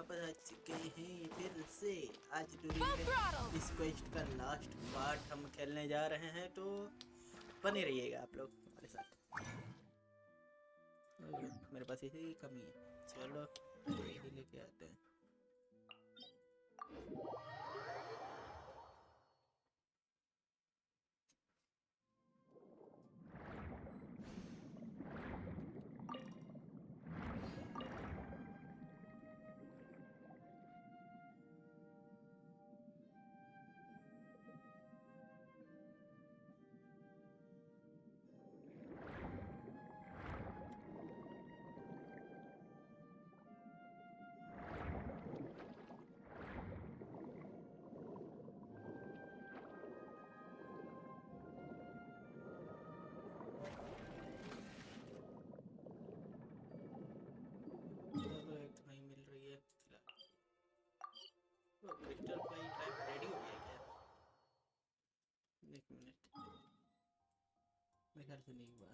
वापस आ चुके हैं फिर से। आज डूरिंग इस क्वेस्ट का लास्ट पार्ट हम खेलने जा रहे हैं, तो बने रहिएगा आप लोग हमारे साथ। मेरे पास इसी कमी है, चलो यही लेके आते हैं। क्रिस्टल फ्लाई ट्रैप रेडी हो गया क्या? एक मिनट, मेरे ख्याल से नहीं हुआ।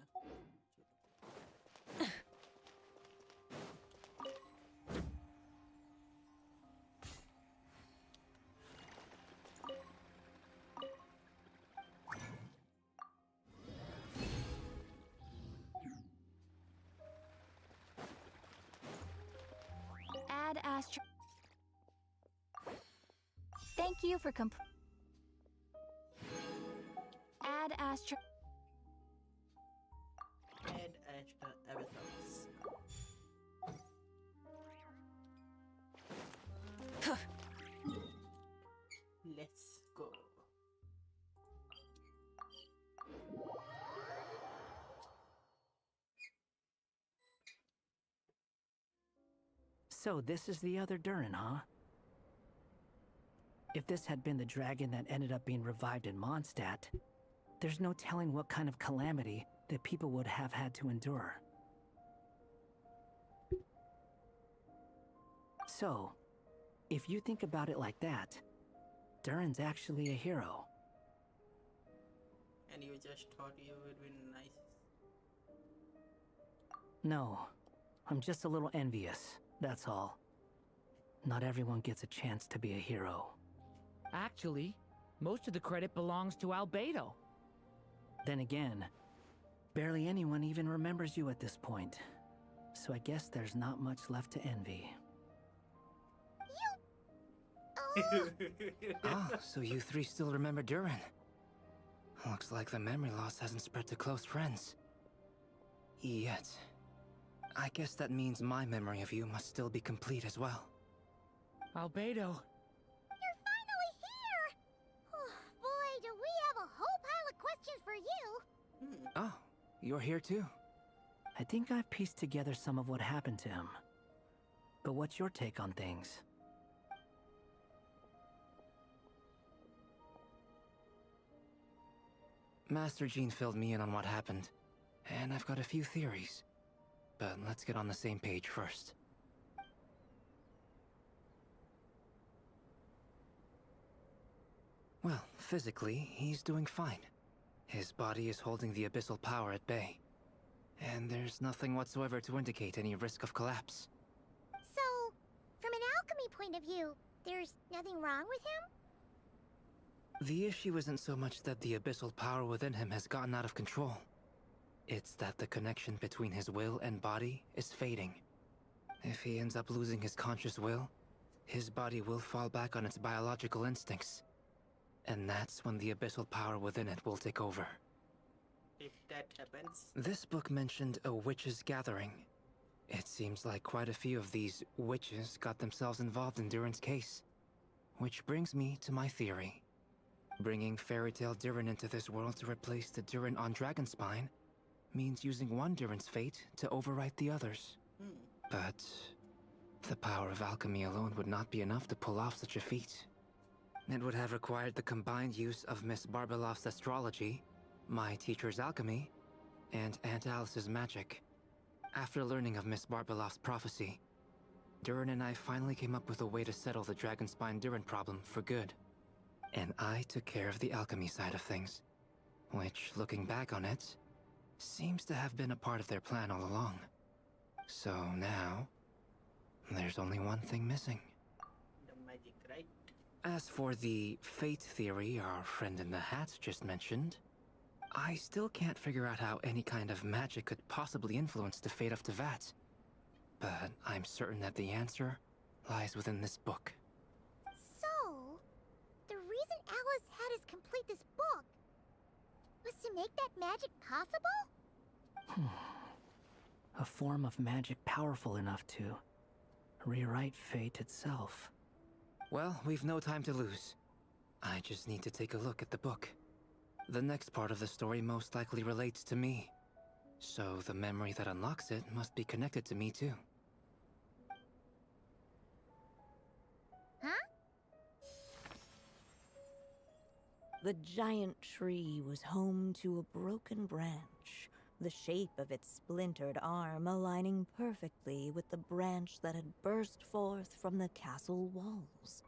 Add Astro. Thank you for Add Astro. Add Astro avatars. Let's go. So this is the other Durin, huh? If this had been the dragon that ended up being revived in Mondstadt, there's no telling what kind of calamity that people would have had to endure. So, if you think about it like that, Durin's actually a hero. And you just thought you would be nice? No, I'm just a little envious, that's all. Not everyone gets a chance to be a hero. Actually, most of the credit belongs to Albedo. Then again, barely anyone even remembers you at this point. So I guess there's not much left to envy. Ah, so you three still remember Durin. Looks like the memory loss hasn't spread to close friends. Yet. I guess that means my memory of you must still be complete as well. Albedo. You're finally here! Oh, boy, do we have a whole pile of questions for you! Oh, you're here too? I think I've pieced together some of what happened to him. But what's your take on things? Master Jean filled me in on what happened, and I've got a few theories. But let's get on the same page first. Well, physically, he's doing fine. His body is holding the abyssal power at bay. And there's nothing whatsoever to indicate any risk of collapse. So, from an alchemy point of view, there's nothing wrong with him? The issue isn't so much that the abyssal power within him has gotten out of control. It's that the connection between his will and body is fading. If he ends up losing his conscious will, his body will fall back on its biological instincts. And that's when the abyssal power within it will take over. If that happens... This book mentioned a witches' gathering. It seems like quite a few of these witches got themselves involved in Durin's case. Which brings me to my theory. Bringing Fairy Tale Durin into this world to replace the Durin on Dragonspine means using one Durin's fate to overwrite the others. But the power of alchemy alone would not be enough to pull off such a feat. It would have required the combined use of Miss Barbeloff's astrology, my teacher's alchemy, and Aunt Alice's magic. After learning of Miss Barbeloff's prophecy, Durin and I finally came up with a way to settle the Dragonspine Durin problem for good. And I took care of the alchemy side of things, which, looking back on it, seems to have been a part of their plan all along. So now, there's only one thing missing. The magic, right? As for the fate theory our friend in the hat just mentioned, I still can't figure out how any kind of magic could possibly influence the fate of Tevat. But I'm certain that the answer lies within this book. So, the reason Alice had us complete this book was to make that magic possible? A form of magic powerful enough to rewrite fate itself. Well, we've no time to lose. I just need to take a look at the book. The next part of the story most likely relates to me. So the memory that unlocks it must be connected to me too. Huh? The giant tree was home to a broken branch, the shape of its splintered arm aligning perfectly with the branch that had burst forth from the castle walls.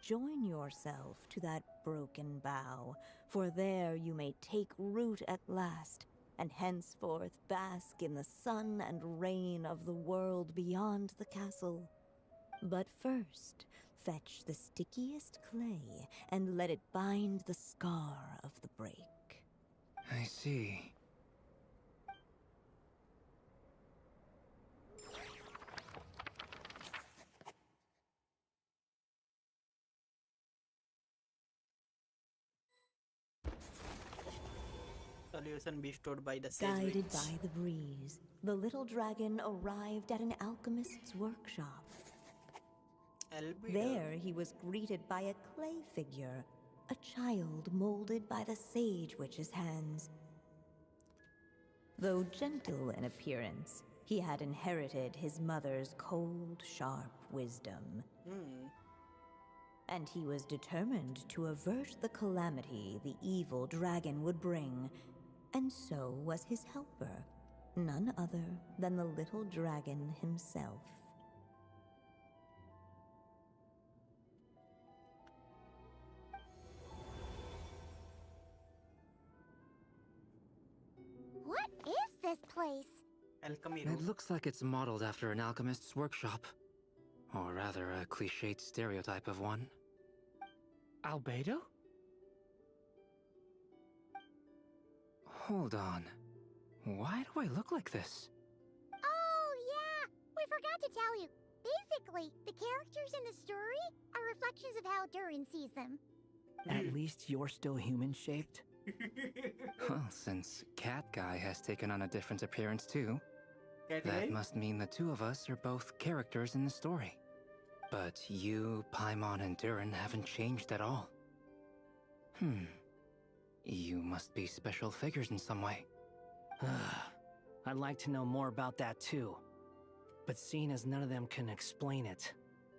Join yourself to that broken bough, for there you may take root at last, and henceforth bask in the sun and rain of the world beyond the castle. But first, fetch the stickiest clay and let it bind the scar of the break. I see. Solution bestowed by the sage Guided witch. by the breeze, the little dragon arrived at an alchemist's workshop. Albedo. There he was greeted by a clay figure, a child molded by the sage witch's hands. Though gentle in appearance, he had inherited his mother's cold, sharp wisdom. And he was determined to avert the calamity the evil dragon would bring, and so was his helper, none other than the little dragon himself. What is this place? Alchemy It room. looks like it's modeled after an alchemist's workshop. Or rather, a cliched stereotype of one. Albedo? Hold on. Why do I look like this? Oh, yeah! We forgot to tell you. Basically, the characters in the story are reflections of how Durin sees them. At least you're still human-shaped. Well, since Cat Guy has taken on a different appearance too, that must mean the two of us are both characters in the story. But you, Paimon, and Durin haven't changed at all. You must be special figures in some way. I'd like to know more about that too. But seeing as none of them can explain it,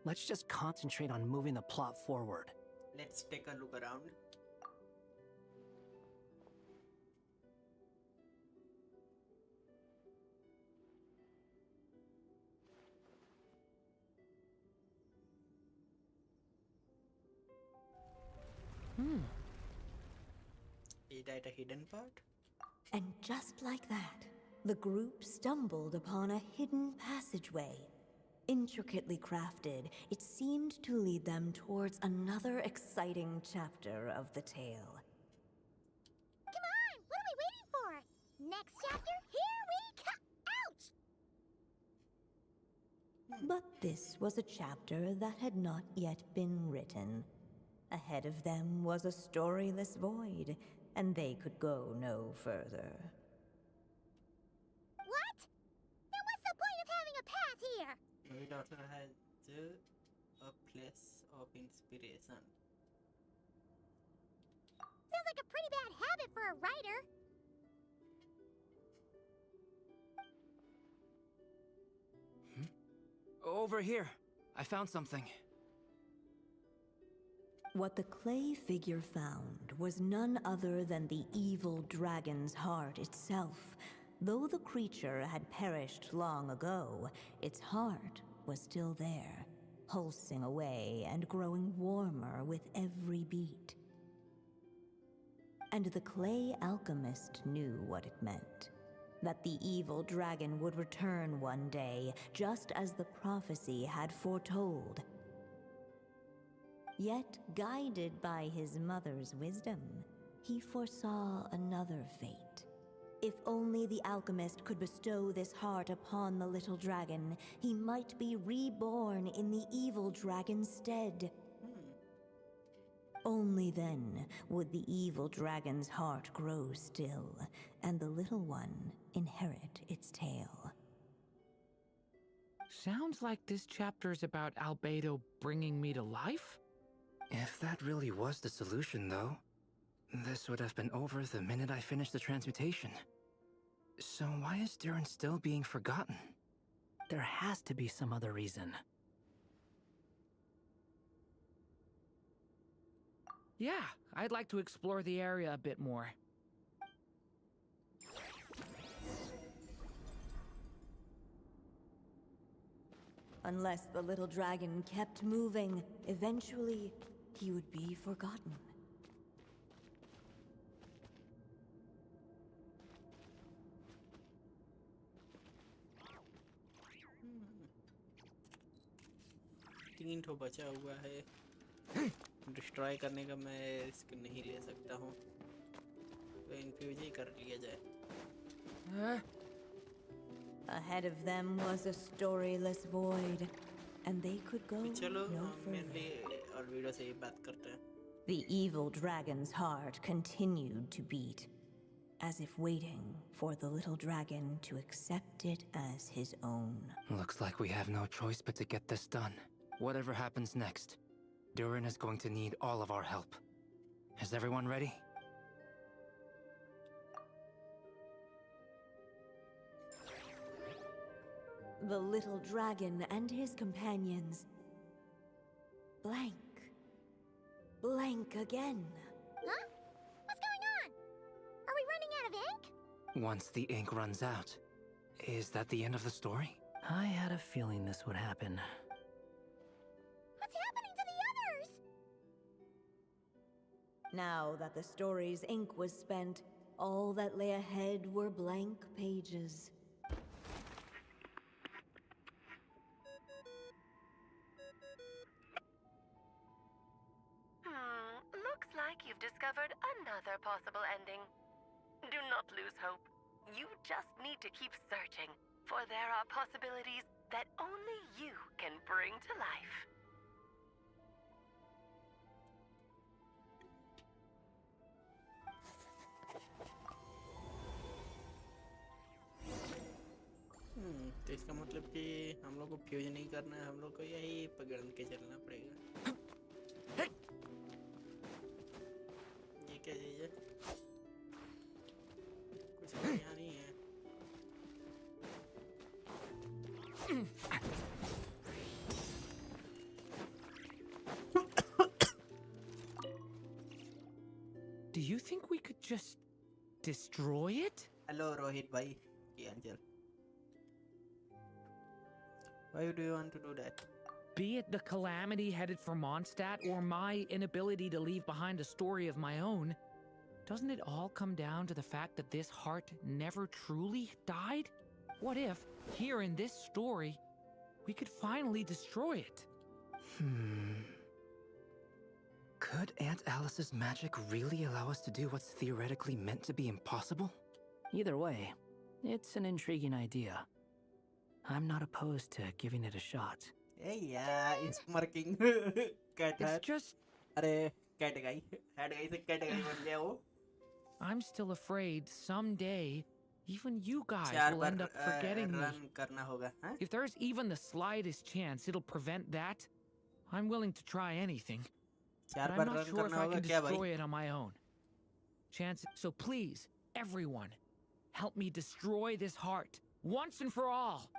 let's just concentrate on moving the plot forward. Let's take a look around. Is that a hidden part? And just like that, the group stumbled upon a hidden passageway. Intricately crafted, it seemed to lead them towards another exciting chapter of the tale. Come on! What are we waiting for? Next chapter, here we come! Ouch! But this was a chapter that had not yet been written. Ahead of them was a storyless void, and they could go no further. What? Then what's the point of having a path here? It also has a place of inspiration. Sounds like a pretty bad habit for a writer. Over here. I found something. What the clay figure found was none other than the evil dragon's heart itself. Though the creature had perished long ago, its heart was still there, pulsing away and growing warmer with every beat. And the clay alchemist knew what it meant. that the evil dragon would return one day, just as the prophecy had foretold. Yet, guided by his mother's wisdom, he foresaw another fate. If only the alchemist could bestow this heart upon the little dragon, he might be reborn in the evil dragon's stead. Only then would the evil dragon's heart grow still, and the little one inherit its tale. Sounds like this chapter's about Albedo bringing me to life? If that really was the solution, though, this would have been over the minute I finished the transmutation. So why is Durin still being forgotten? There has to be some other reason. Yeah, I'd like to explore the area a bit more. Unless the little dragon kept moving, eventually he would be forgotten. तीन ठो बचा हुआ है destroy करने का। मैं risk नहीं ले सकता हूँ, तो इन्फ्यूज ही कर लिया जाए। Ahead of them was a storyless void, and they could go चलो no मेनली further. और वीडियो से ही बात करते हैं। The evil dragon's heart continued to beat, as if waiting for the little dragon to accept it as his own. Looks like we have no choice but to get this done. Whatever happens next, Durin is going to need all of our help. Is everyone ready? The little dragon and his companions blank. Blank again. Huh? What's going on? Are we running out of ink? Once the ink runs out, is that the end of the story? I had a feeling this would happen. What's happening to the others? Now that the story's ink was spent, all that lay ahead were blank pages. Looks like you've discovered another possible ending. Do not lose hope. You just need to keep searching, for there are possibilities that only you can bring to life. तो इसका मतलब कि हम लोग को fuse नहीं करना है, हम लोग को यही पकड़ के चलना पड़ेगा। ये क्या चीज़ है? कुछ यहाँ नहीं है। Do you think we could just destroy it? Hello Rohit भाई, ये अंजल। Why do you want to do that? Be it the calamity headed for Mondstadt or my inability to leave behind a story of my own, doesn't it all come down to the fact that this heart never truly died? What if, here in this story, we could finally destroy it? Could Aunt Alice's magic really allow us to do what's theoretically meant to be impossible? Either way, it's an intriguing idea. I'm not opposed to giving it a shot. Hey, yeah, it's working. Cat It's hat. just, अरे cat guy, hat guy से cat guy बन गया वो। I'm still afraid someday, even you guys चार will bar end up forgetting me. run करना होगा, हाँ? If there's even the slightest chance it'll prevent that, I'm willing to try anything. चार But bar I'm not run sure if करना I होगा can क्या भाई? destroy it on my own. So please, everyone, help me destroy this heart, once and for all.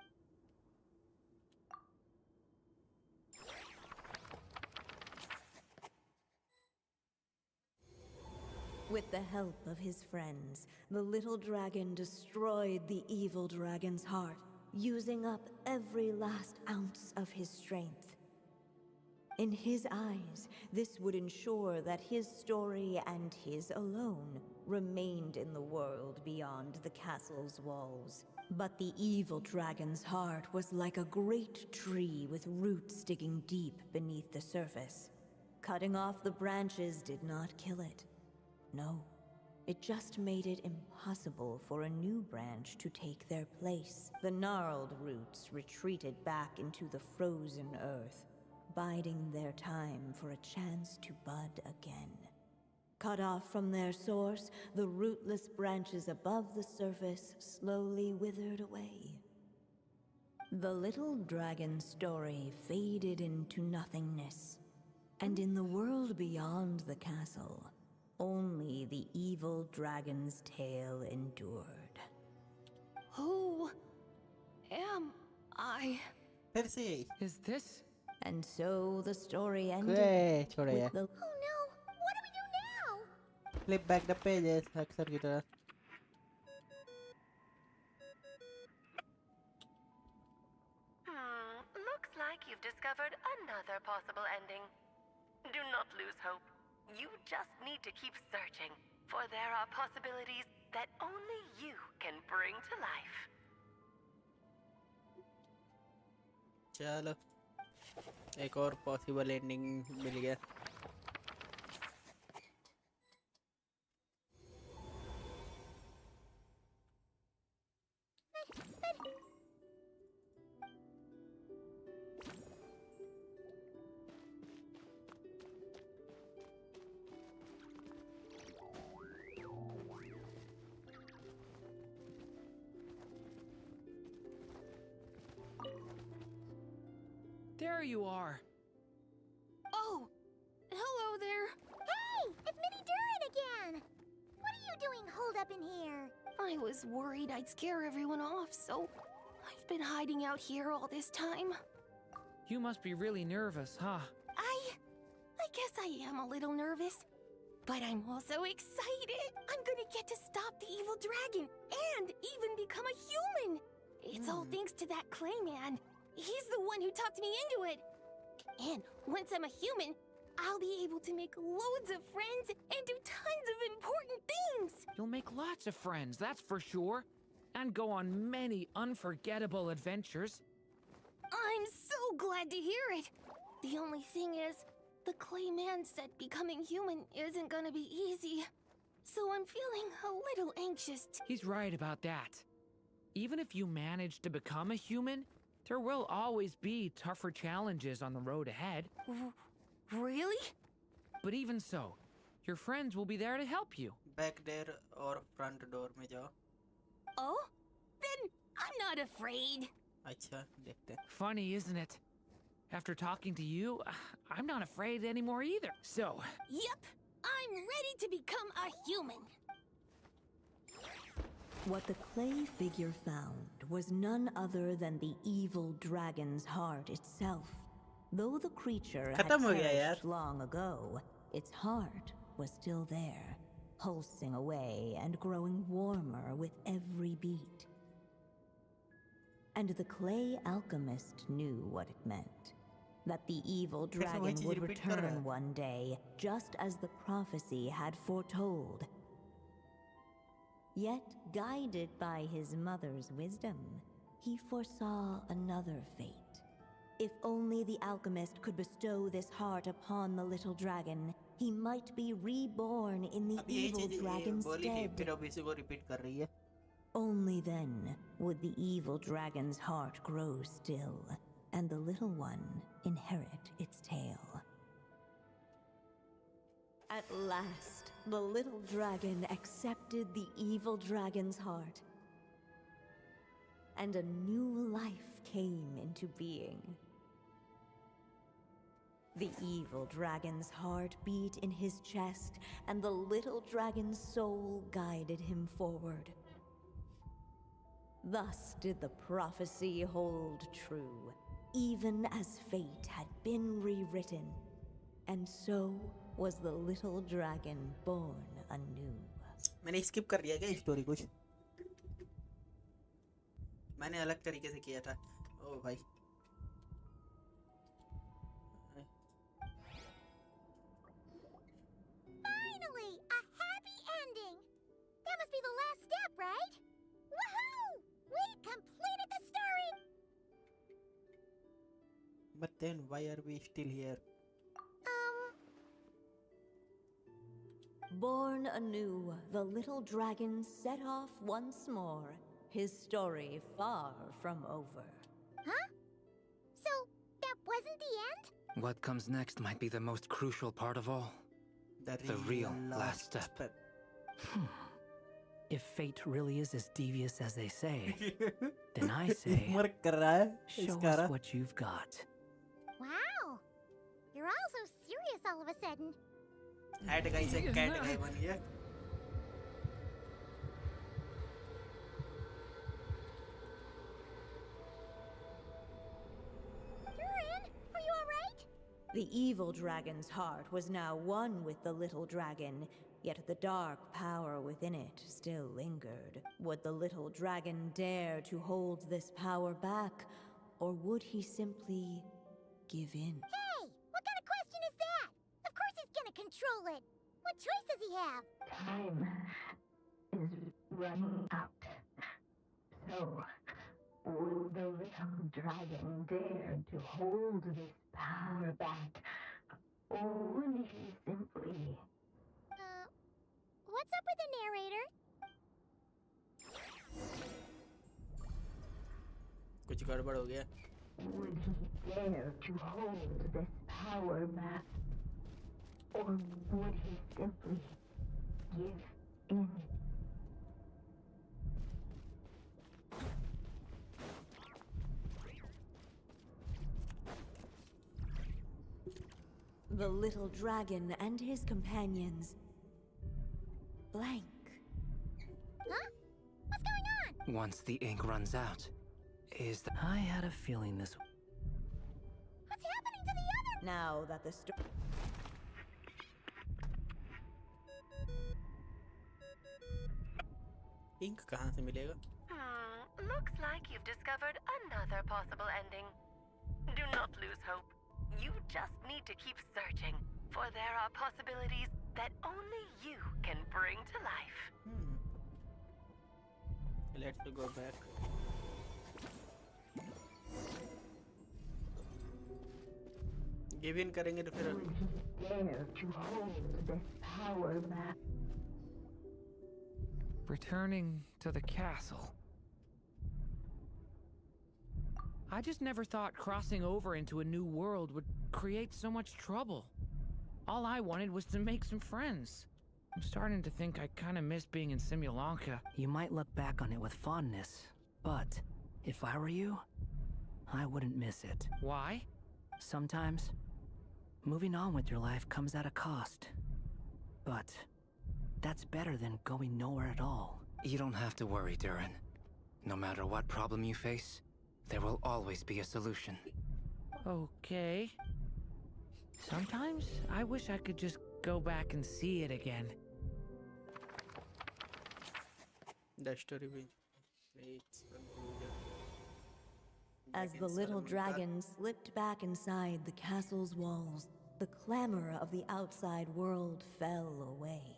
With the help of his friends, the little dragon destroyed the evil dragon's heart, using up every last ounce of his strength. In his eyes, this would ensure that his story and his alone remained in the world beyond the castle's walls. But the evil dragon's heart was like a great tree with roots digging deep beneath the surface. Cutting off the branches did not kill it. No, it just made it impossible for a new branch to take their place. The gnarled roots retreated back into the frozen earth, biding their time for a chance to bud again. Cut off from their source, the rootless branches above the surface slowly withered away. The little dragon's story faded into nothingness, and in the world beyond the castle, only the evil dragon's tale endured. Who am I? फिर से यही Is this? And so the story ended छोड़े with यार the Oh no! What do we do now? flip back the pages अक्सर की तरह Looks like you've discovered another possible ending. Do not lose hope. You just need to keep searching, for there are possibilities that only you can bring to life. चलो एक और possible ending मिल गया There you are. Oh, hello there. Hey! It's Minnie Durin again! What are you doing holed up in here? I was worried I'd scare everyone off, so I've been hiding out here all this time. You must be really nervous, huh? I guess I am a little nervous, but I'm also excited. I'm gonna get to stop the evil dragon and even become a human. It's all thanks to that clay man. He's the one who talked me into it. And once I'm a human, I'll be able to make loads of friends and do tons of important things. You'll make lots of friends, that's for sure. And go on many unforgettable adventures. I'm so glad to hear it. The only thing is, the clay man said becoming human isn't gonna be easy. So I'm feeling a little anxious. He's right about that. Even if you manage to become a human, there will always be tougher challenges on the road ahead. Really? But even so, your friends will be there to help you. Back door और front door में जाओ Oh? Then I'm not afraid. अच्छा देखते हैं Funny, isn't it? After talking to you, I'm not afraid anymore either. So, Yep, I'm ready to become a human. What the clay figure found was none other than the evil dragon's heart itself. Though the creature had खत्म हो गया यार perished long ago, its heart was still there, pulsing away and growing warmer with every beat. And the clay alchemist knew what it meant. That the evil वही dragon cheese would repeat कर रहा है। return one day, just as the prophecy had foretold. Yet, guided by his mother's wisdom, he foresaw another fate. If only the alchemist could bestow this heart upon the little dragon, he might be reborn in the अब यही evil चीज़ ये dragon's बोली थी stead. फिर अब इसी को repeat कर रही है Only then would the evil dragon's heart grow still, and the little one inherit its tale. At last, the little dragon accepted the evil dragon's heart, and a new life came into being. The evil dragon's heart beat in his chest, and the little dragon's soul guided him forward. Thus did the prophecy hold true, even as fate had been rewritten. And so was the little dragon born anew. मैंने skip कर दिया क्या story कुछ मैंने अलग तरीके से किया था ओ भाई But then why are we still here? Born anew, the little dragon set off once more, his story far from over. Huh? So, that wasn't the end? What comes next might be the most crucial part of all. The real last step. If fate really is as devious as they say, then I say, Work कर रहा है show इसका us what you've got. Wow! You're all so serious all of a sudden. Hat guy से cat guy बन गया. Durin, are you alright? The evil dragon's heart was now one with the little dragon, yet the dark power within it still lingered. Would the little dragon dare to hold this power back, or would he simply give in? Hey! What kind of question is that? Of course he's gonna control it! What choice does he have? Time is running out. So, would the little dragon dare to hold this power back? Or would he simply... What's up with the narrator? कुछ गड़बड़ हो गया. Would he dare to hold this power back? Or would he simply give in? The little dragon and his companions blank. Huh? What's going on? Once the ink runs out, is the... I had a feeling this. What's happening to the other? Now that the story. Ink कहाँ से मिलेगा? Looks like you've discovered another possible ending. Do not lose hope. You just need to keep searching, for there are possibilities that only you can bring to life. Let's go back. Give in करेंगे तो फिर. Would he dare to hold this power back? Returning to the castle. I just never thought crossing over into a new world would create so much trouble. All I wanted was to make some friends. I'm starting to think I kind of miss being in Simulanka. You might look back on it with fondness, but if I were you, I wouldn't miss it. Why? Sometimes, moving on with your life comes at a cost. But that's better than going nowhere at all. You don't have to worry, Durin. No matter what problem you face, there will always be a solution. Okay. Sometimes I wish I could just go back and see it again. The story will its conclusion. As the little dragon slipped back inside the castle's walls, the clamor of the outside world fell away.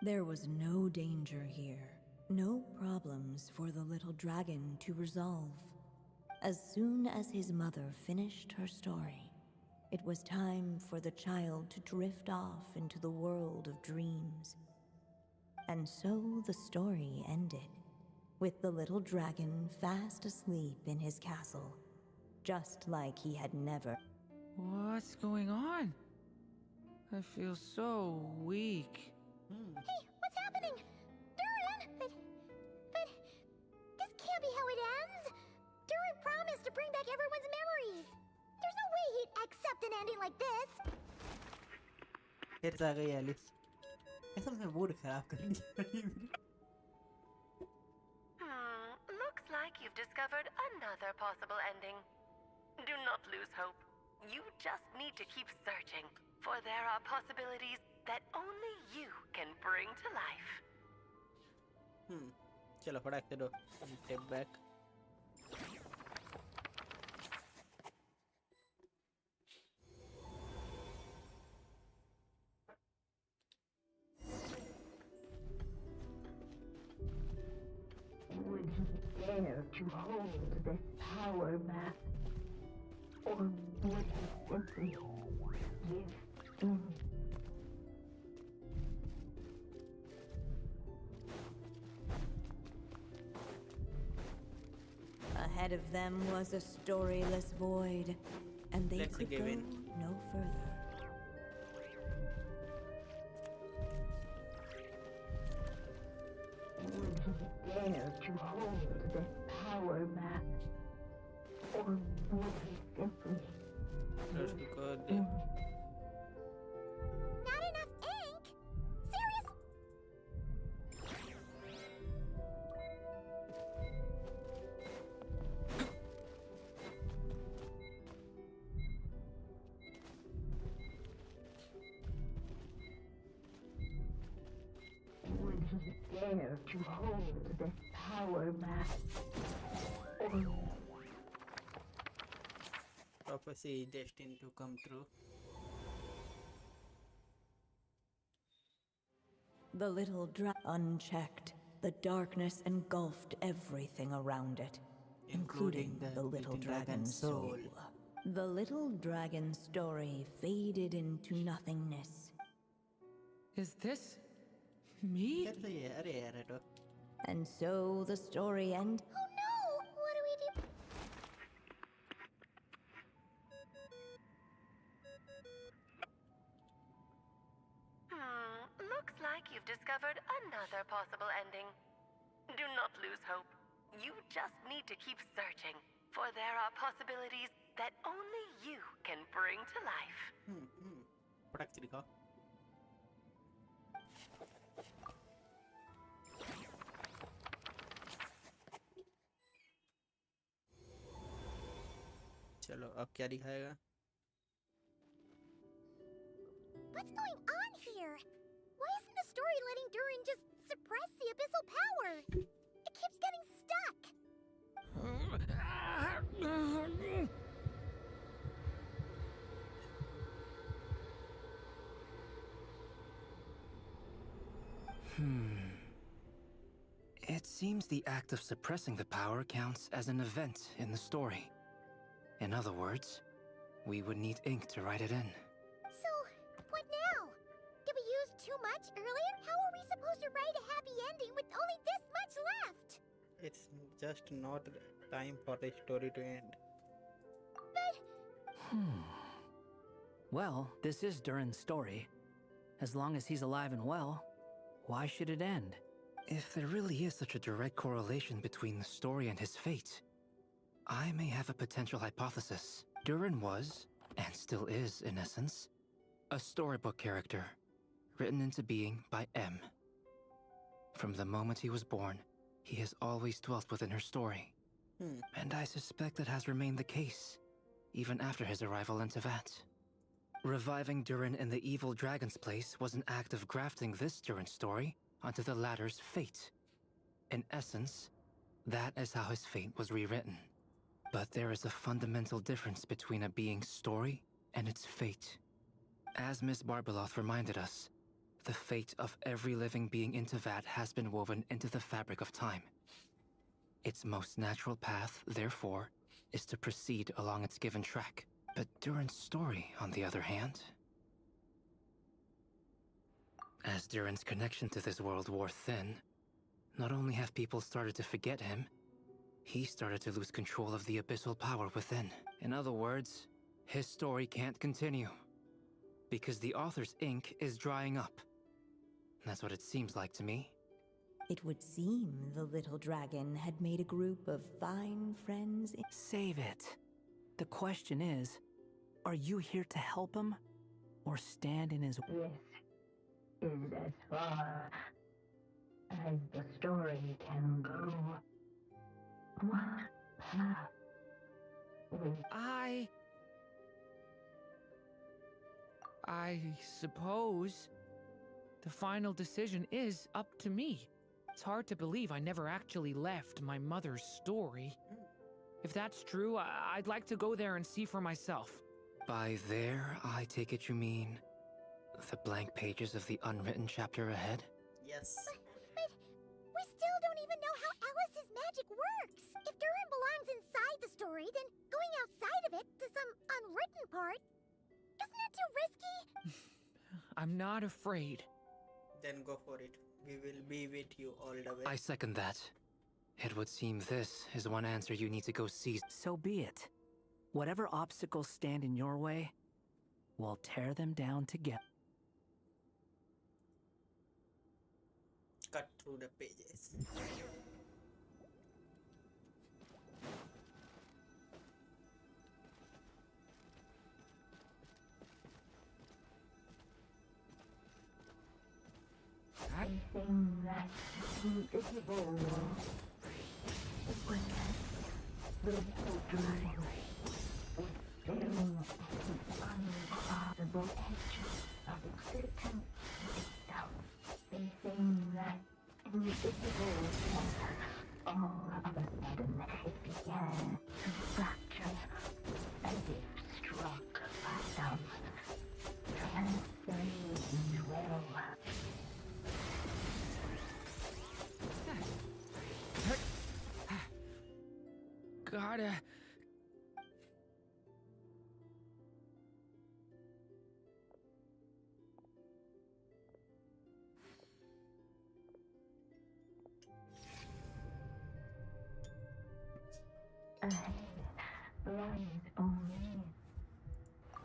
There was no danger here, no problems for the little dragon to resolve. As soon as his mother finished her story, it was time for the child to drift off into the world of dreams. And so the story ended, with the little dragon fast asleep in his castle, just like he had never. What's going on? I feel so weak. Hey, what's happening? Durin! But this can't be how it ends! Durin promised to bring back everyone's memories! There's no way he'd accept an ending like this! फिर से आ गई Alice. ऐसा मैं mood खराब कर दिया. Looks like you've discovered another possible ending. Do not lose hope. You just need to keep searching, for there are possibilities that only you can bring to life. चलो फटाक से दो. Step back. Would he dare to hold this power back? Or would he simply give in? Ahead of them was a storyless void, and they Let's could give go in. no further. Would he dare to hold this power map? Or would he simply Let's give go in? Not enough ink? Serious? Would he dare to hold this power map? Or Prophecy destined to come true. The little unchecked, the darkness engulfed everything around it, including the little dragon's soul. The little dragon's story faded into nothingness, Is this me? कैसे ये अरे यार तो and so the story ended. Oh no! What do we do? Looks like you've discovered another possible ending. Do not lose hope. You just need to keep searching, for there are possibilities that only you can bring to life. पटक से दिखा चलो अब क्या दिखाएगा What's going on here? Why isn't the story letting Durin just suppress the abyssal power? It keeps getting stuck. It seems the act of suppressing the power counts as an event in the story. In other words, we would need ink to write it in. So, what now? Did we use too much earlier? How are we supposed to write a happy ending with only this much left? it's just not time for the story to end Well, this is Durin's story. As long as he's alive and well, why should it end? If there really is such a direct correlation between the story and his fate, I may have a potential hypothesis. Durin was, and still is in essence, a storybook character, written into being by M. From the moment he was born, he has always dwelt within her story. And I suspect that has remained the case, even after his arrival in Tevat. Reviving Durin in the evil dragon's place was an act of grafting this Durin story onto the latter's fate. In essence, that is how his fate was rewritten. But there is a fundamental difference between a being's story and its fate. As Miss Barbeloth reminded us, the fate of every living being in Tevat has been woven into the fabric of time. Its most natural path, therefore, is to proceed along its given track. But Durin's story, on the other hand... As Durin's connection to this world wore thin, not only have people started to forget him, he started to lose control of the abyssal power within. In other words, his story can't continue. Because the author's ink is drying up. That's what it seems like to me. It would seem the little dragon had made a group of fine friends. Save it. The question is, are you here to help him? Or stand in his... this is as far as the story can go. What path will I suppose the final decision is up to me. It's hard to believe I never actually left my mother's story. If that's true, I'd like to go there and see for myself. By there, I take it you mean the blank pages of the unwritten chapter ahead? yes But we still don't even know how Alice's magic works. If Durin belongs inside the story, then going outside of it to some unwritten part. Isn't it too risky? I'm not afraid. Then go for it. We will be with you all the way. I second that. It would seem this is one answer you need to go seize. So be it. Whatever obstacles stand in your way, we'll tear them down together. Cut through the pages. Anything that's invisible when the dragon would fill the unpassable edges of existence itself. Anything that's invisible when all of a sudden it began to fracture as if struck by some transcendent will. Gotta...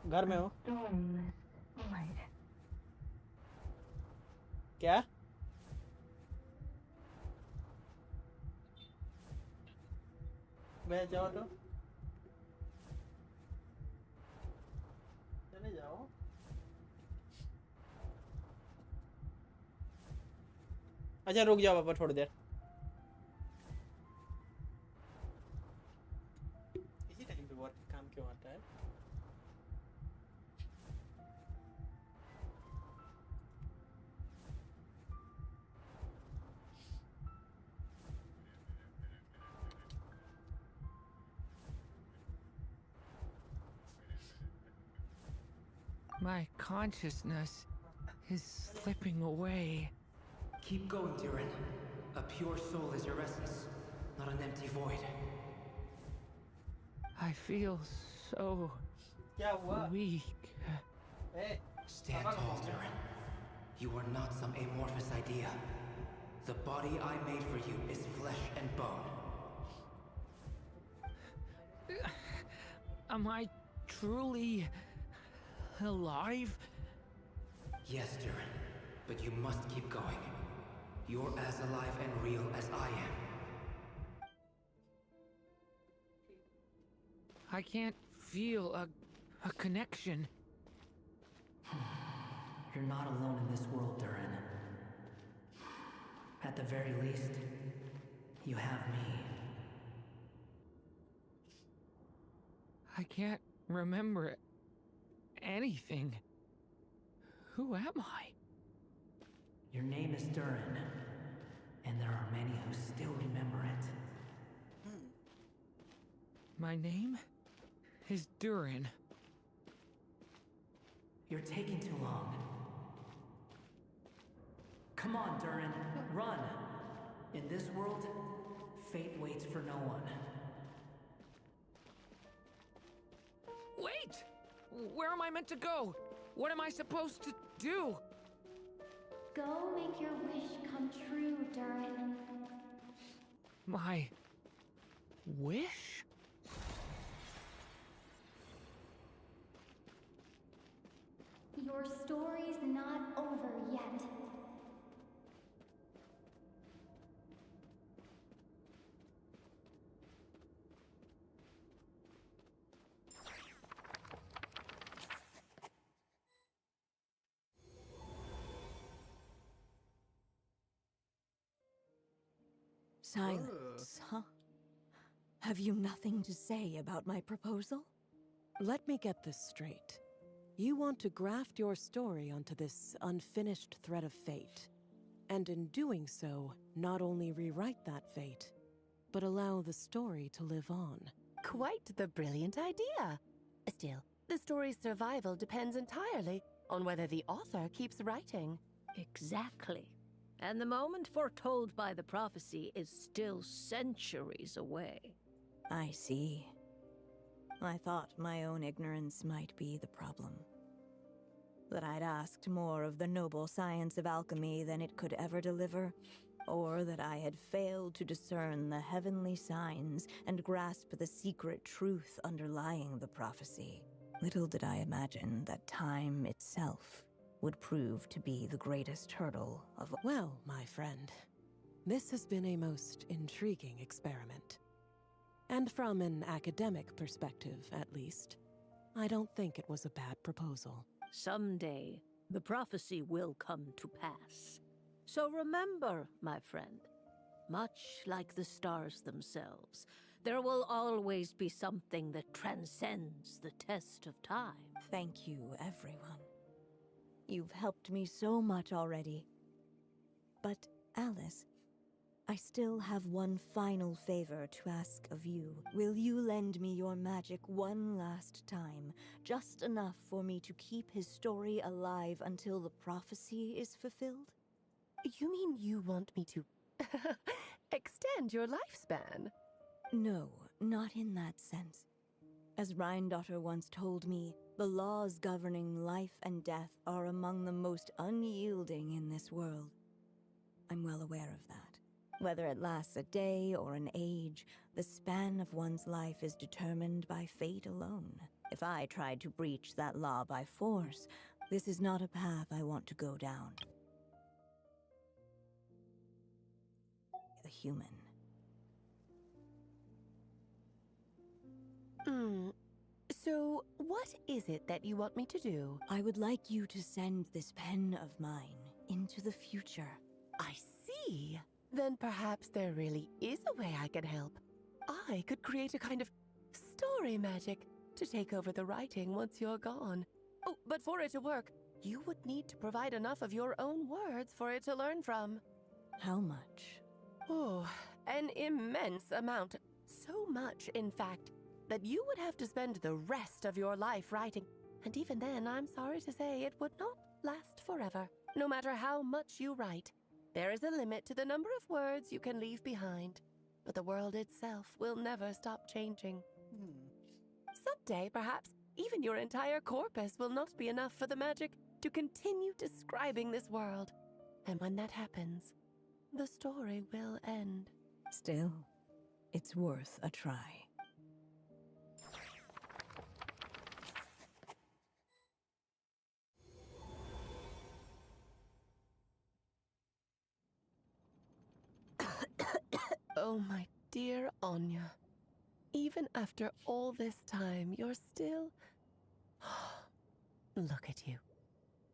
घर में हो Storyless light. क्या मैं जाओ तो चले जाओ अच्छा रुक जाओ पापा थोड़ी देर इसी टाइम पे वर्क काम क्यों आता है My consciousness is slipping away. Keep going, Durin. A pure soul is your essence, not an empty void. I feel so क्या हुआ weak. A Stand tall, Durin. You are not some amorphous idea. The body I made for you is flesh and bone. Am I truly alive? Yes, Durin, but you must keep going. You're as alive and real as I am. I can't feel a connection. You're not alone in this world, Durin. At the very least, you have me. I can't remember anything. Who am I? Your name is Durin, and there are many who still remember it. My name is Durin. You're taking too long. Come on, Durin, run! In this world, fate waits for no one. Wait! Where am I meant to go? What am I supposed to do? Go make your wish come true, Durin. My wish? Your story's not over yet. Silence, huh? Have you nothing to say about my proposal? Let me get this straight. You want to graft your story onto this unfinished thread of fate, and in doing so, not only rewrite that fate, but allow the story to live on. Quite the brilliant idea. Still, the story's survival depends entirely on whether the author keeps writing. Exactly. And the moment foretold by the prophecy is still centuries away. I see. I thought my own ignorance might be the problem. That I'd asked more of the noble science of alchemy than it could ever deliver, or that I had failed to discern the heavenly signs and grasp the secret truth underlying the prophecy. Little did I imagine that time itself would prove to be the greatest hurdle of... Well, my friend, this has been a most intriguing experiment. And from an academic perspective, at least, I don't think it was a bad proposal. Someday, the prophecy will come to pass. So remember, my friend, much like the stars themselves, there will always be something that transcends the test of time. Thank you, everyone. You've helped me so much already. But, Alice, I still have one final favor to ask of you. Will you lend me your magic one last time, just enough for me to keep his story alive until the prophecy is fulfilled? You mean you want me to extend your lifespan? No, not in that sense. As Rhindaughter once told me, the laws governing life and death are among the most unyielding in this world. I'm well aware of that. Whether it lasts a day or an age, the span of one's life is determined by fate alone. If I tried to breach that law by force, this is not a path I want to go down. A human. So, what is it that you want me to do? I would like you to send this pen of mine into the future. I see. Then perhaps there really is a way I can help. I could create a kind of story magic to take over the writing once you're gone. Oh, but for it to work, you would need to provide enough of your own words for it to learn from. How much? Oh, an immense amount. So much, in fact, that you would have to spend the rest of your life writing. And even then, I'm sorry to say, it would not last forever, no matter how much you write. There is a limit to the number of words you can leave behind, but the world itself will never stop changing. Someday, perhaps, even your entire corpus will not be enough for the magic to continue describing this world. And when that happens, the story will end. Still, it's worth a try. Oh, my dear Anya. Even after all this time, you're still... Look at you.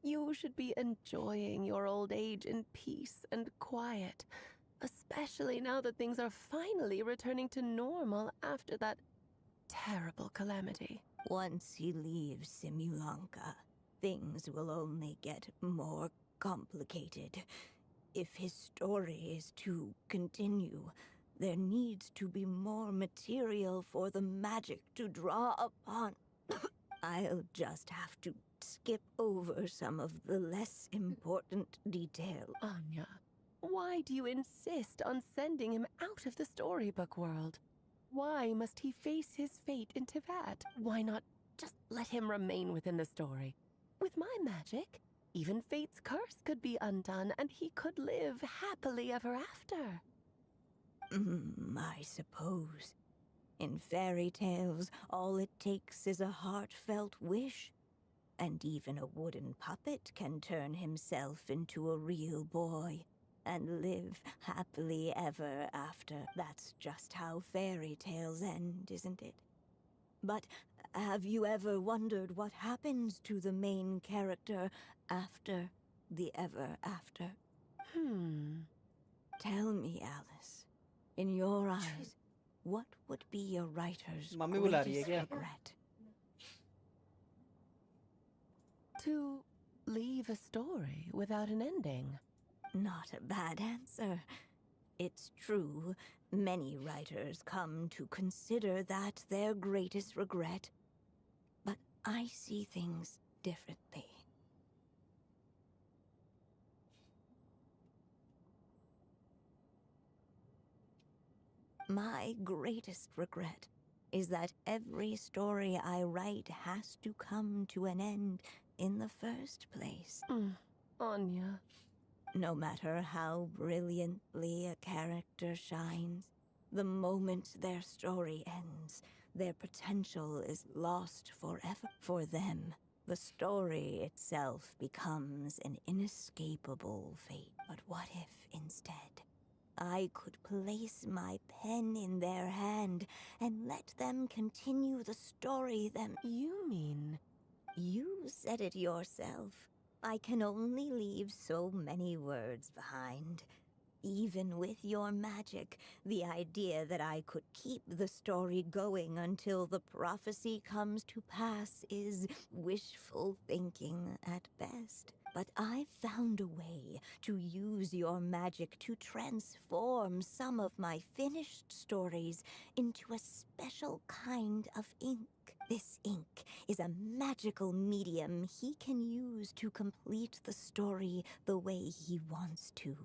You should be enjoying your old age in peace and quiet, especially now that things are finally returning to normal after that terrible calamity. Once he leaves Simulanka, things will only get more complicated. If his story is to continue, there needs to be more material for the magic to draw upon. I'll just have to skip over some of the less important details. Anya, why do you insist on sending him out of the storybook world? Why must he face his fate into that? Why not just let him remain within the story? With my magic, even fate's curse could be undone and he could live happily ever after. I suppose. In fairy tales, all it takes is a heartfelt wish. And even a wooden puppet can turn himself into a real boy and live happily ever after. That's just how fairy tales end, isn't it? But have you ever wondered what happens to the main character after the ever after? Tell me, Alice, in your eyes, what would be a writer's mummy बुला रही है greatest क्या? regret? To leave a story without an ending. Not a bad answer. It's true, many writers come to consider that their greatest regret. But I see things differently. My greatest regret is that every story I write has to come to an end in the first place. Anya. No matter how brilliantly a character shines, the moment their story ends, their potential is lost forever. For them, the story itself becomes an inescapable fate. But what if, instead, I could place my pen in their hand and let them continue the story You mean? You said it yourself. I can only leave so many words behind. Even with your magic, the idea that I could keep the story going until the prophecy comes to pass is wishful thinking at best. But I found a way to use your magic to transform some of my finished stories into a special kind of ink. This ink is a magical medium he can use to complete the story the way he wants to.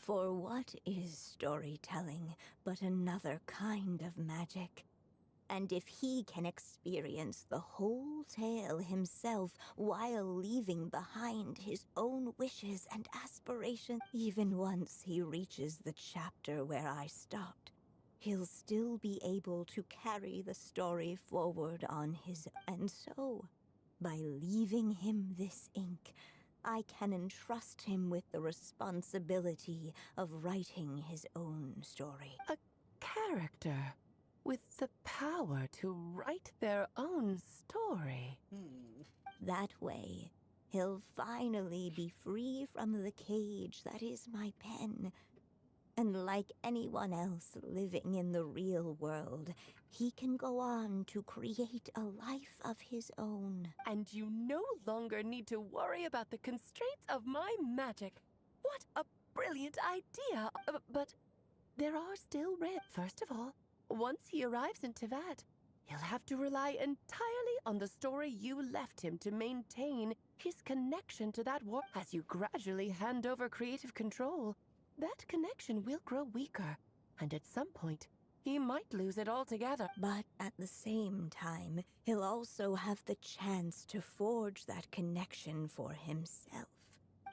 For what is storytelling but another kind of magic? And if he can experience the whole tale himself while leaving behind his own wishes and aspirations, even once he reaches the chapter where I stopped, he'll still be able to carry the story forward on his own. And so, by leaving him this ink, I can entrust him with the responsibility of writing his own story. A character with the power to write their own story. That way, he'll finally be free from the cage that is my pen. And like anyone else living in the real world, he can go on to create a life of his own. And you no longer need to worry about the constraints of my magic. What a brilliant idea! But there are still risks. First of all, once he arrives in Tevat, he'll have to rely entirely on the story you left him to maintain his connection to that war. As you gradually hand over creative control, that connection will grow weaker, and at some point, he might lose it altogether. But at the same time, he'll also have the chance to forge that connection for himself.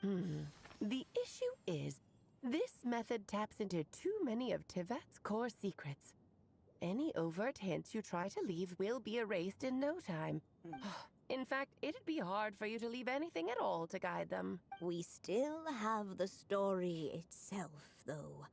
The issue is, this method taps into too many of Tevat's core secrets. Any overt hints you try to leave will be erased in no time. In fact, it'd be hard for you to leave anything at all to guide them. We still have the story itself, though.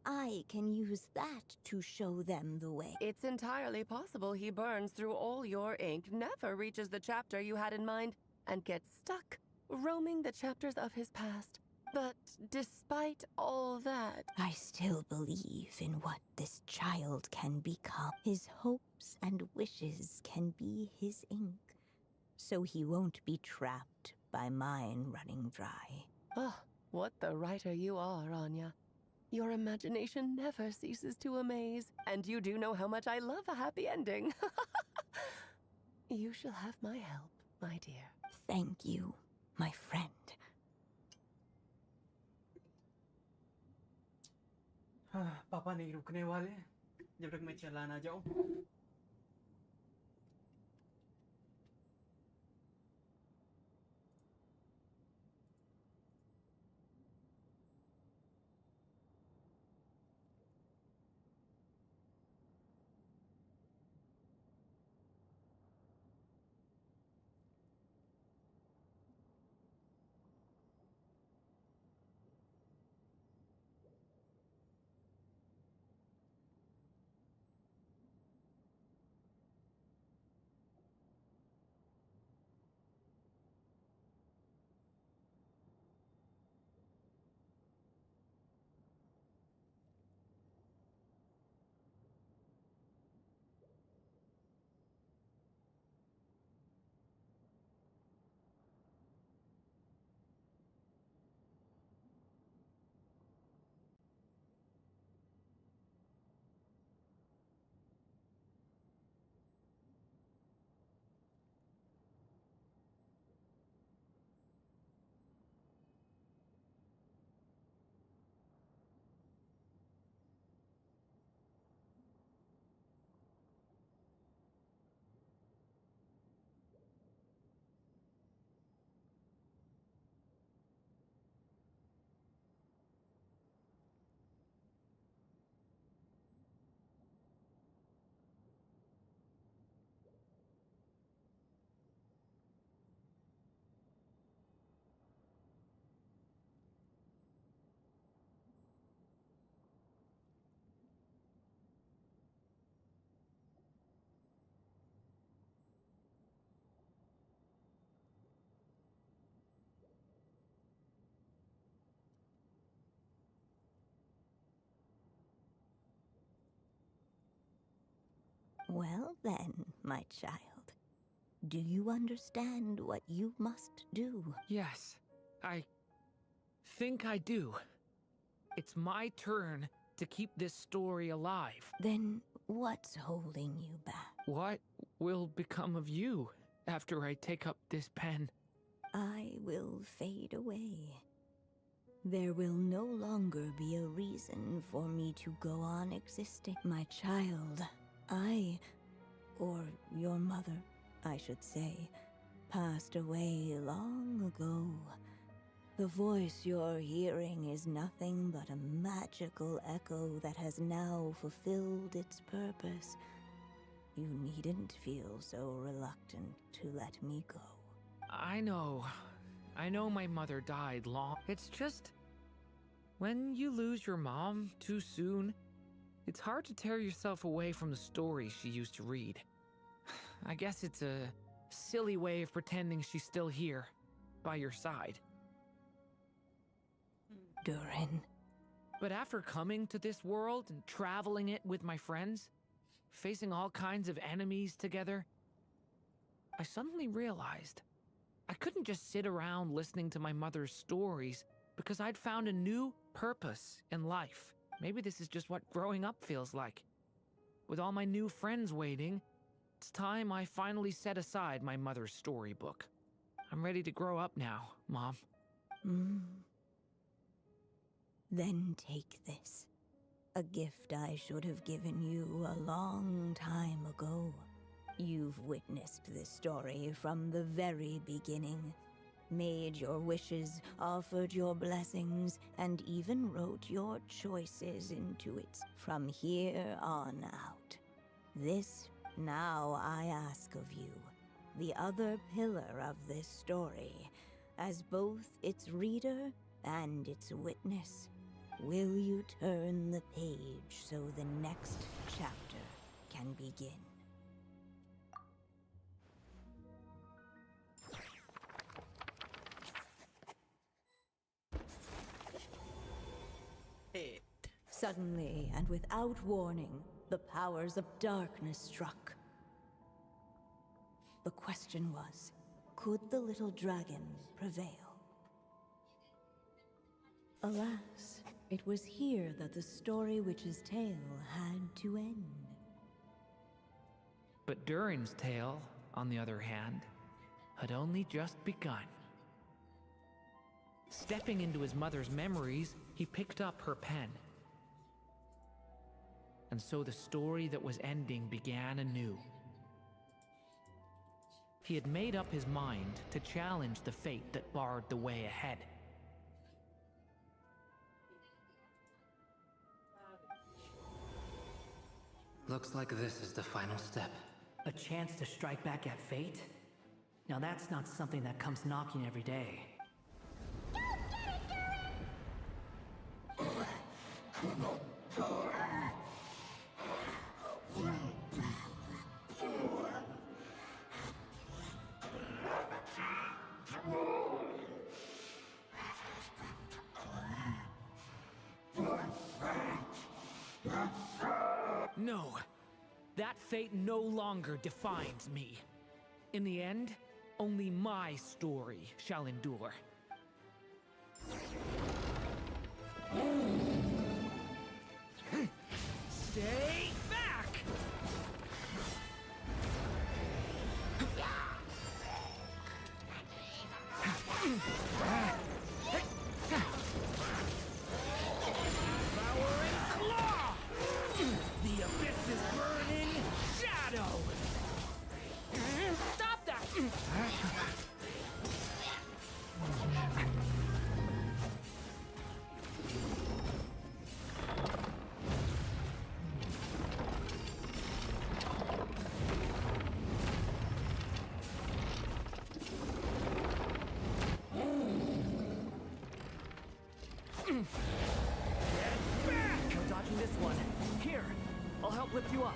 I can use that to show them the way. It's entirely possible he burns through all your ink, never reaches the chapter you had in mind, and gets stuck, roaming the chapters of his past. But despite all that, I still believe in what this child can become. His hopes and wishes can be his ink, so he won't be trapped by mine running dry. Oh, what the writer you are, Anya. Your imagination never ceases to amaze, and you do know how much I love a happy ending. You shall have my help, my dear. Thank you, my friend. पापा नहीं रुकने वाले जब तक मैं चला ना जाऊं। Well then, my child. Do you understand what you must do? Yes, I think I do. It's my turn to keep this story alive. Then what's holding you back? What will become of you after I take up this pen? I will fade away. There will no longer be a reason for me to go on existing. My child, or your mother, I should say, passed away long ago. The voice you're hearing is nothing but a magical echo that has now fulfilled its purpose. You needn't feel so reluctant to let me go. I know my mother died long. It's just, when you lose your mom too soon, it's hard to tear yourself away from the stories she used to read. I guess it's a silly way of pretending she's still here, by your side. Durin. But after coming to this world and traveling it with my friends, facing all kinds of enemies together, I suddenly realized I couldn't just sit around listening to my mother's stories because I'd found a new purpose in life. Maybe this is just what growing up feels like. With all my new friends waiting, it's time I finally set aside my mother's storybook. I'm ready to grow up now, Mom. Then take this. A gift I should have given you a long time ago. You've witnessed this story from the very beginning. Made your wishes, offered your blessings, and even wrote your choices into it from here on out. This now I ask of you, the other pillar of this story, as both its reader and its witness. Will you turn the page so the next chapter can begin? Suddenly, and without warning, the powers of darkness struck. The question was, could the little dragon prevail? Alas, it was here that the story witch's tale had to end. But Durin's tale, on the other hand, had only just begun. Stepping into his mother's memories, he picked up her pen. And so the story that was ending began anew. He had made up his mind to challenge the fate that barred the way ahead. Looks like this is the final step. A chance to strike back at fate? Now that's not something that comes knocking every day. No, that fate no longer defines me. In the end, only my story shall endure. Stay back! Devouring claw! The abyss is burning shadow! Stop that! No dodging this one. Here, I'll help lift you up.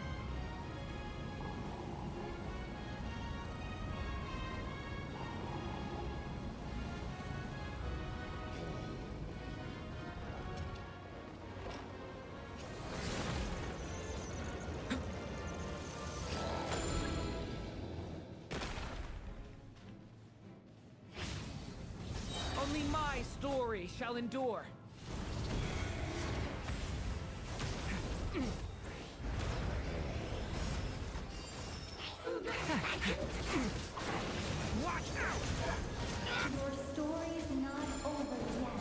my story shall endure. Watch out! Your story's not over yet.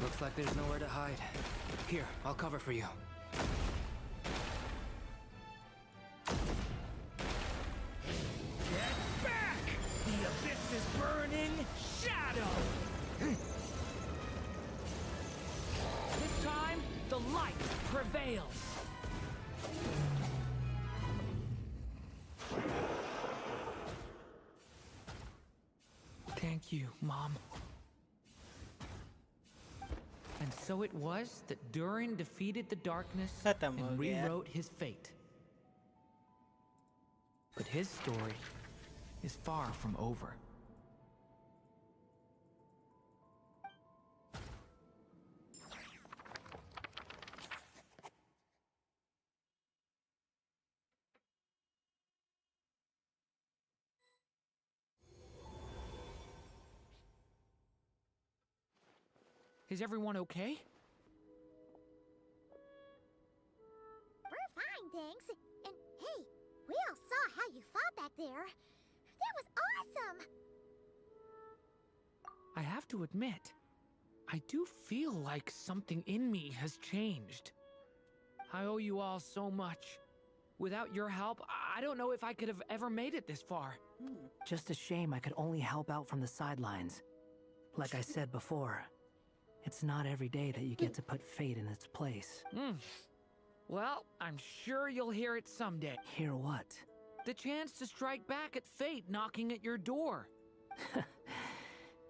Looks like there's nowhere to hide. Here, I'll cover for you. Get back! The abyss is burning shadow! This time, the light prevails. Thank you, Mom. And so it was that Durin defeated the darkness Khatam ho and gaya. rewrote his fate. But his story is far from over. Is everyone okay? We're fine, thanks. And hey, we all saw how you fought back there. That was awesome! I have to admit, I do feel like something in me has changed. I owe you all so much. Without your help, I don't know if I could have ever made it this far. Just a shame I could only help out from the sidelines. Like I said before, it's not every day that you get to put fate in its place. Well, I'm sure you'll hear it someday. Hear what? The chance to strike back at fate knocking at your door.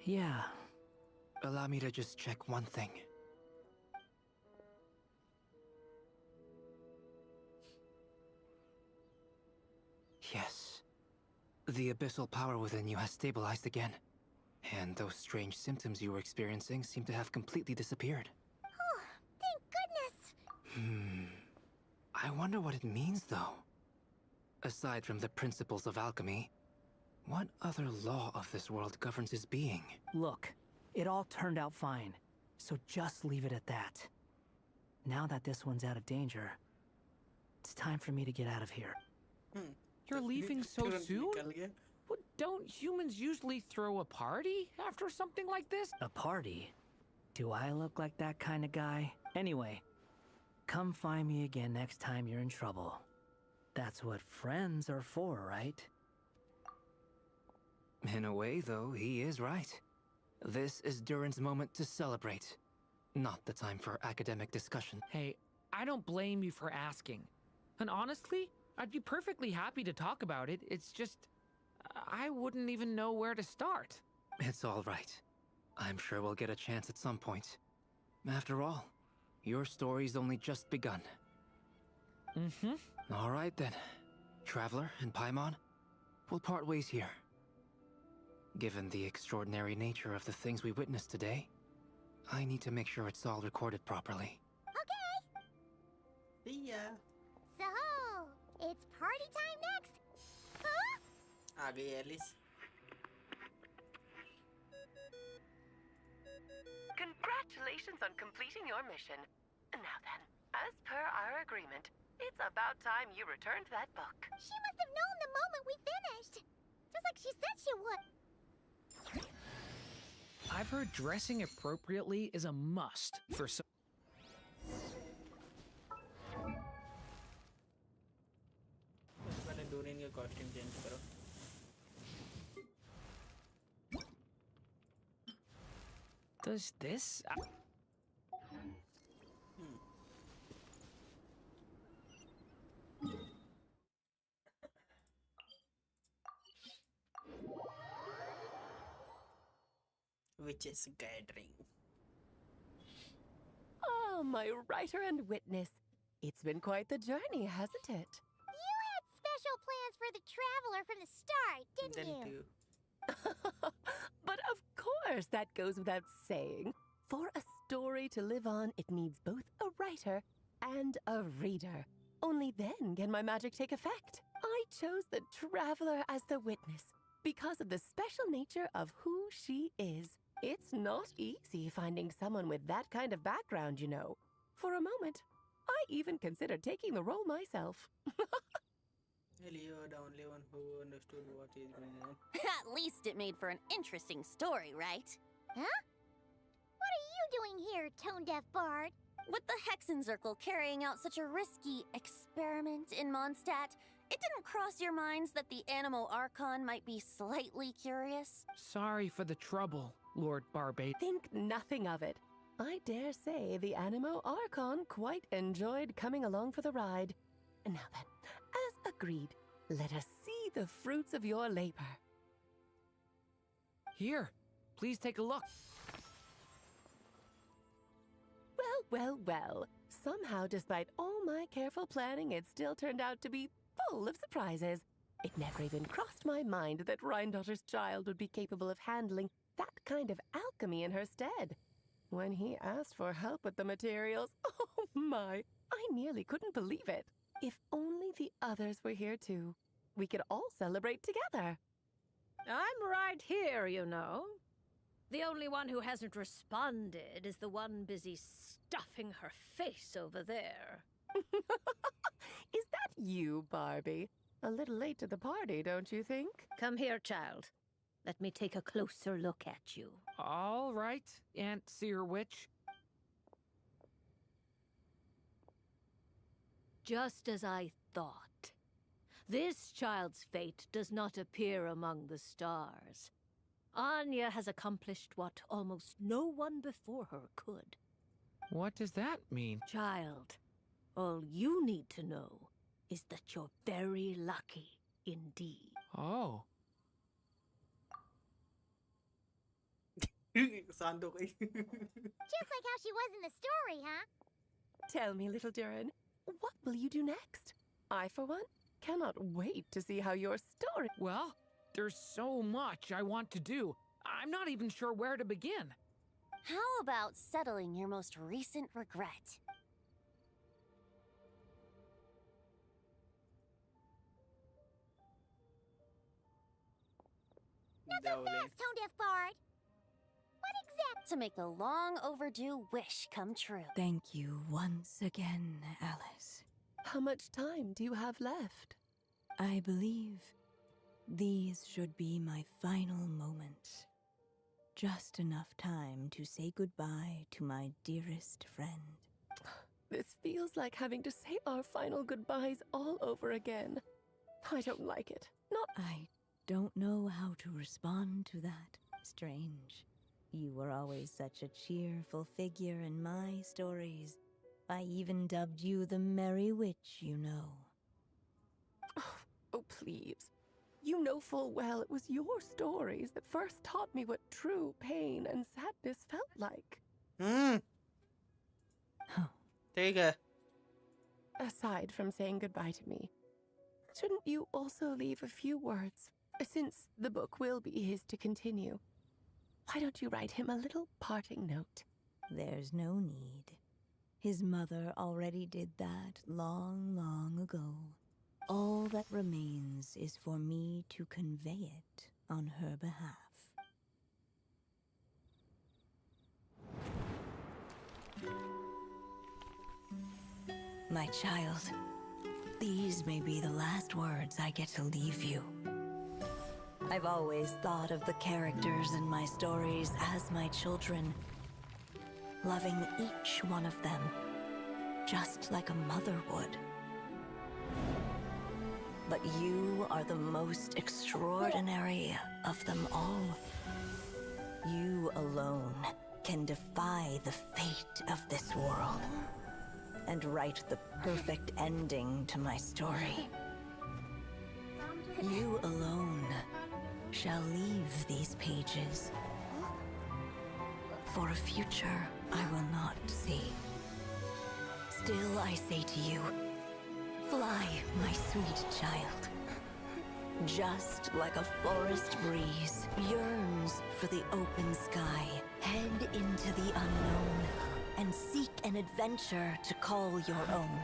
Yeah. Allow me to just check one thing. Yes. The abyssal power within you has stabilized again. And those strange symptoms you were experiencing seem to have completely disappeared. Oh, thank goodness! I wonder what it means, though. Aside from the principles of alchemy, what other law of this world governs his being? Look, it all turned out fine, so just leave it at that. Now that this one's out of danger, it's time for me to get out of here. You're leaving so तुरंत soon? निकल गया. What, don't humans usually throw a party after something like this? A party? Do I look like that kind of guy? Anyway, come find me again next time you're in trouble. That's what friends are for, right? In a way, though, he is right. This is Durin's moment to celebrate. Not the time for academic discussion. Hey, I don't blame you for asking. And honestly, I'd be perfectly happy to talk about it. It's just, I wouldn't even know where to start. It's all right. I'm sure we'll get a chance at some point. After all, your story's only just begun. All right then. Traveler and Paimon, we'll part ways here. Given the extraordinary nature of the things we witnessed today, I need to make sure it's all recorded properly. Okay! See ya. So, it's party time next! Huh? आ गई Alice. Congratulations on completing your mission. Now then, as per our agreement, it's about time you returned that book. She must have known the moment we finished! Just like she said she would! I've heard dressing appropriately is a must for some. पहले Dorian का costume change करो. Does this? Witches gathering. Oh, my writer and witness. It's been quite the journey, hasn't it? You had special plans for the Traveler from the start, didn't Didn't you? you? But of course, that goes without saying. For a story to live on, it needs both a writer and a reader. Only then can my magic take effect. I chose the Traveler as the witness because of the special nature of who she is. It's not easy finding someone with that kind of background, you know. For a moment, I even considered taking the role myself. Well, you are the only one who understood what is going on. At least it made for an interesting story, right? Huh? What are you doing here, tone-deaf bard? With the Hexenzirkel carrying out such a risky experiment in Mondstadt, it didn't cross your minds that the Animo Archon might be slightly curious? Sorry for the trouble, Lord Barbate. Think nothing of it. I dare say the Animo Archon quite enjoyed coming along for the ride. And now then, as agreed, let us see the fruits of your labor. Here, please take a look. Well. Somehow, despite all my careful planning, it still turned out to be full of surprises. It never even crossed my mind that Rhindotter's child would be capable of handling that kind of alchemy in her stead. When he asked for help with the materials, oh my, I nearly couldn't believe it. If only the others were here too. We could all celebrate together. I'm right here, you know. The only one who hasn't responded is the one busy stuffing her face over there. Is that you, Barbie? A little late to the party, don't you think? Come here, child. Let me take a closer look at you. All right, Aunt Seer Witch. Just as I thought. This child's fate does not appear among the stars. Anya has accomplished what almost no one before her could. What does that mean? Child, all you need to know is that you're very lucky indeed. Oh. Sando kayo. Just like how she was in the story, huh? Tell me, little Durin, what will you do next? I, for one, cannot wait to see how your story... Well, there's so much I want to do. I'm not even sure where to begin. How about settling your most recent regret? Not so fast, tone-deaf bard. What exact... To make a long overdue wish come true. Thank you once again, Alice. How much time do you have left? I believe these should be my final moments. Just enough time to say goodbye to my dearest friend. This feels like having to say our final goodbyes all over again. I don't like it. I don't know how to respond to that. Strange. You were always such a cheerful figure in my stories. I even dubbed you the Merry Witch, you know. Oh, please. You know full well it was your stories that first taught me what true pain and sadness felt like. Tega. Aside from saying goodbye to me, shouldn't you also leave a few words? Since the book will be his to continue, why don't you write him a little parting note? There's no need. His mother already did that long, long ago. All that remains is for me to convey it on her behalf. My child, these may be the last words I get to leave you. I've always thought of the characters in my stories as my children, loving each one of them, just like a mother would. But you are the most extraordinary of them all. You alone can defy the fate of this world and write the perfect ending to my story. You alone shall leave these pages for a future I will not see. Still I say to you, fly, my sweet child. Just like a forest breeze yearns for the open sky, Head into the unknown and seek an adventure to call your own.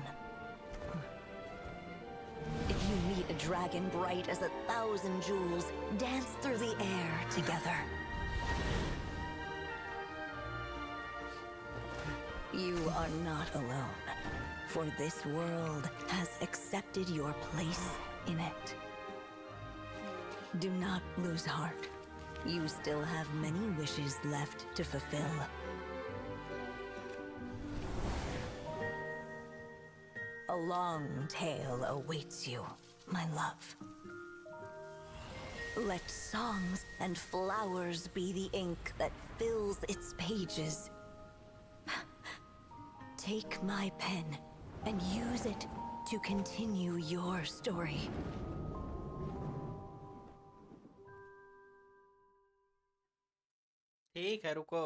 If you meet a dragon bright as 1,000 jewels, dance through the air together. You are not alone, for this world has accepted your place in it. Do not lose heart. You still have many wishes left to fulfill. A long tale awaits you, my love. Let songs and flowers be the ink that fills its pages. Take my pen and use it to continue your story. ठीक है रुको।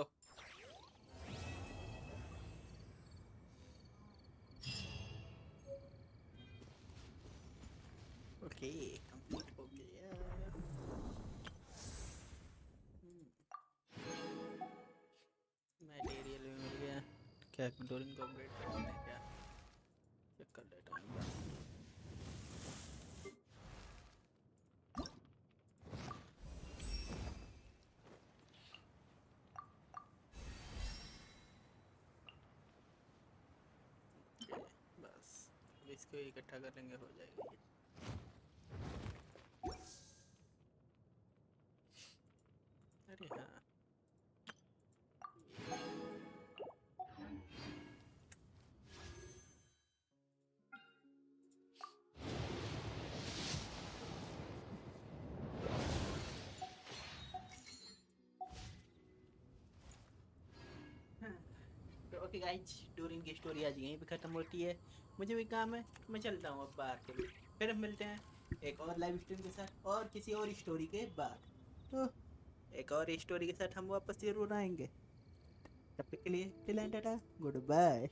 Okay complete हो गया। Material भी मिल गया। क्या Dorian को upgrade करना है क्या? चेक कर लेता हूँ एक बार। बस अब इसको इकट्ठा कर लेंगे, हो जाएगा ये। अरे हाँ तो ओके गाइज, डोरिन की स्टोरी आज यहीं पे ख़त्म होती है। मुझे भी काम है, मैं चलता हूँ अब बाहर के लिए। फिर हम मिलते हैं एक और लाइव स्ट्रीम के साथ और किसी और स्टोरी के बाद। तो एक और स्टोरी के साथ हम वापस जरूर आएंगे। तब तक के लिए टाटा, गुड बाय।